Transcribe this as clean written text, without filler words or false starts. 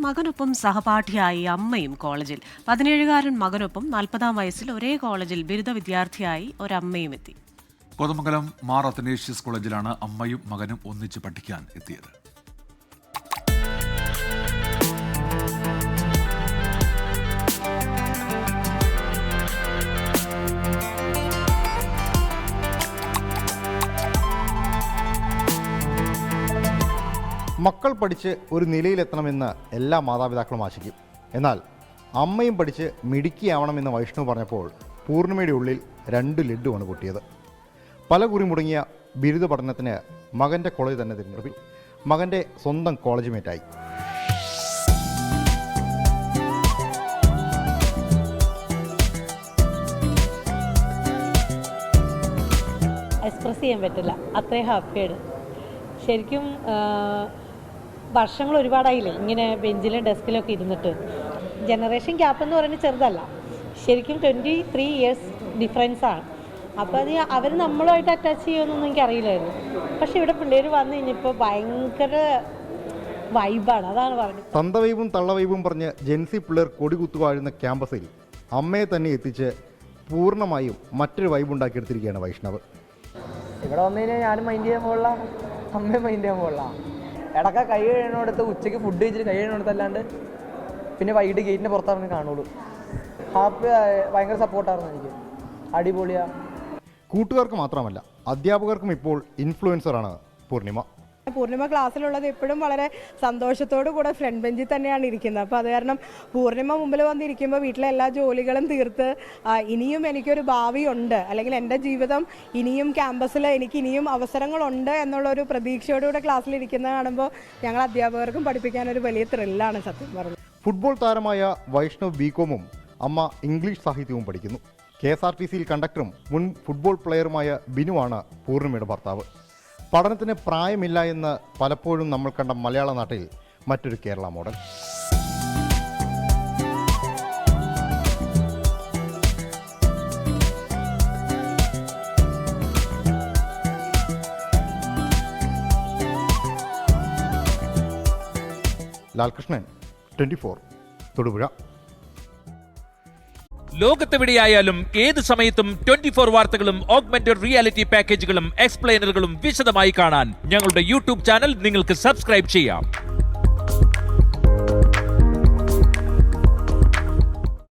മകനൊപ്പം സഹപാഠിയായി അമ്മയും കോളേജിൽ. 17-കാരൻ മകനൊപ്പം 40-ാം വയസ്സിൽ ഒരേ കോളേജിൽ ബിരുദ വിദ്യാർത്ഥിയായി ഒരമ്മയും എത്തി. കോതമംഗലം മാർ അത്തനേഷ്യസ് കോളേജിലാണ് അമ്മയും മകനും ഒന്നിച്ച് പഠിക്കാൻ എത്തിയത്. മക്കൾ പഠിച്ച് ഒരു നിലയിലെത്തണമെന്ന് എല്ലാ മാതാപിതാക്കളും ആശിക്കും. എന്നാൽ അമ്മയും പഠിച്ച് മിടുക്കിയാവണമെന്ന് വൈഷ്ണവ് പറഞ്ഞപ്പോൾ പൂർണിമയുടെ ഉള്ളിൽ 2 ലഡ്ഡുവാണ് പൊട്ടിയത്. പല കുറി മുടങ്ങിയ ബിരുദ പഠനത്തിന് മകൻ്റെ കോളേജ് തന്നെ തിരഞ്ഞെടുപ്പിൽ മകൻ്റെ സ്വന്തം കോളേജ് മേറ്റായി. എക്സ്പ്രസ് ചെയ്യാൻ പറ്റില്ല, അത്രയും ഹാപ്പിയാണ്. ശരിക്കും വർഷങ്ങൾ ഒരുപാടായില്ലേ ഇങ്ങനെ ബെഞ്ചിലും ഡെസ്കിലൊക്കെ ഇരുന്നിട്ട്. ജനറേഷൻ ഗ്യാപ്പ് എന്ന് പറയുന്നത് ചെറുതല്ല, ശരിക്കും 23 ഇയേഴ്സ് ഡിഫറൻസാണ്. അപ്പോൾ അത് അവർ നമ്മളുമായിട്ട് അറ്റാച്ച് ചെയ്യുമെന്നൊന്നും എനിക്കറിയില്ലായിരുന്നു. പക്ഷേ ഇവിടെ പിള്ളേർ വന്നു കഴിഞ്ഞപ്പോൾ ഭയങ്കര വൈബാണ്, അതാണ് പറഞ്ഞത്. തന്തവൈബും തള്ളവൈബും പറഞ്ഞ് ജെൻസി പിള്ളേർ കൊടികുത്തുവാഴുന്ന ക്യാമ്പസിൽ അമ്മയെ തന്നെ എത്തിച്ച് പൂർണ്ണമായും മറ്റൊരു വൈബ് ഉണ്ടാക്കിയെടുത്തിരിക്കുകയാണ് വൈഷ്ണവ്. ഇവിടെ വന്നു കഴിഞ്ഞാൽ ഞാനും മൈൻഡ് ചെയ്യാൻ പോലുള്ള, അമ്മയും മൈൻഡ് ചെയ്യാൻ പോലുള്ള. ഇടയ്ക്ക് കൈ കഴിയണോടത്ത് ഉച്ചയ്ക്ക് ഫുഡ് കഴിച്ചിട്ട് കൈ കഴിയണോടത്തല്ലാണ്ട് പിന്നെ വൈകിട്ട് ഗേറ്റിൻ്റെ പുറത്താണെങ്കിൽ കാണുള്ളൂ. ഹാപ്പി, ഭയങ്കര സപ്പോർട്ടായിരുന്നു എനിക്ക്, അടിപൊളിയാണ്. കൂട്ടുകാർക്ക് മാത്രമല്ല അധ്യാപകർക്കും ഇപ്പോൾ ഇൻഫ്ലുവൻസറാണ് പൂർണിമ. പൂർണിമ ക്ലാസ്സിലുള്ളത് എപ്പോഴും വളരെ സന്തോഷത്തോടു കൂടെ ഫ്രണ്ട് ബെഞ്ചിൽ തന്നെയാണ് ഇരിക്കുന്നത്. അപ്പോൾ അത് കാരണം പൂർണിമ മുമ്പിൽ വന്നിരിക്കുമ്പോൾ വീട്ടിലെ എല്ലാ ജോലികളും തീർത്ത് ഇനിയും എനിക്കൊരു ഭാവിയുണ്ട്, അല്ലെങ്കിൽ എൻ്റെ ജീവിതം ഇനിയും ക്യാമ്പസിൽ എനിക്ക് ഇനിയും അവസരങ്ങളുണ്ട് എന്നുള്ളൊരു പ്രതീക്ഷയോടുകൂടെ ക്ലാസ്സിലിരിക്കുന്നത് കാണുമ്പോൾ ഞങ്ങൾ അധ്യാപകർക്കും പഠിപ്പിക്കാനൊരു വലിയ ത്രില്ലാണ് സത്യം പറഞ്ഞത്. ഫുട്ബോൾ താരമായ വൈഷ്ണവ് ബികോമും അമ്മ ഇംഗ്ലീഷ് സാഹിത്യവും പഠിക്കുന്നു. KSRTCയിൽ കണ്ടക്ടറും മുൻ ഫുട്ബോൾ പ്ലെയറുമായ ബിനുവാണ് പൂർണിമയുടെ ഭർത്താവ്. പഠനത്തിന് പ്രായമില്ല എന്ന് പലപ്പോഴും നമ്മൾ കണ്ട മലയാള നാട്ടിൽ മറ്റൊരു കേരള മോഡൽ. ലാൽകൃഷ്ണൻ, 24, തൊടുപുഴ. ലോകത്തെവിടെയായാലും ഏത് സമയത്തും 24 വാർത്തകളും ഓഗ്മെന്റഡ് റിയാലിറ്റി പാക്കേജുകളും എക്സ്പ്ലെയിനറുകളും വിശദമായി കാണാൻ ഞങ്ങളുടെ യൂട്യൂബ് ചാനൽ നിങ്ങൾക്ക് സബ്സ്ക്രൈബ് ചെയ്യാം.